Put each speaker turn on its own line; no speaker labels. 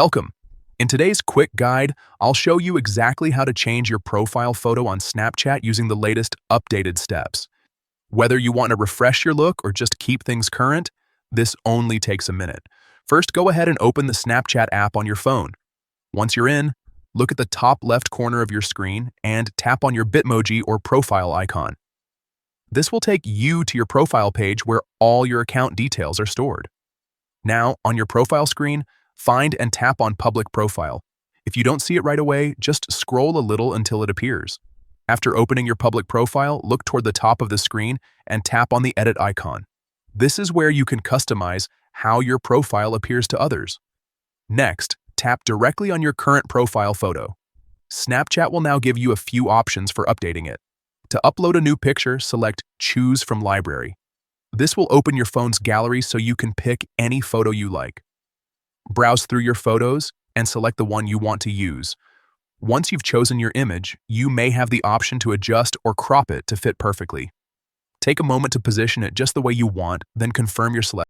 Welcome. In today's quick guide, I'll show you exactly how to change your profile photo on Snapchat using the latest updated steps. Whether you want to refresh your look or just keep things current, this only takes a minute. First, go ahead and open the Snapchat app on your phone. Once you're in, look at the top left corner of your screen and tap on your Bitmoji or profile icon. This will take you to your profile page where all your account details are stored. Now, on your profile screen, find and tap on Public Profile. If you don't see it right away, just scroll a little until it appears. After opening your public profile, look toward the top of the screen and tap on the Edit icon. This is where you can customize how your profile appears to others. Next, tap directly on your current profile photo. Snapchat will now give you a few options for updating it. To upload a new picture, select Choose from Library. This will open your phone's gallery so you can pick any photo you like. Browse through your photos and select the one you want to use. Once you've chosen your image, you may have the option to adjust or crop it to fit perfectly. Take a moment to position it just the way you want, then confirm your selection.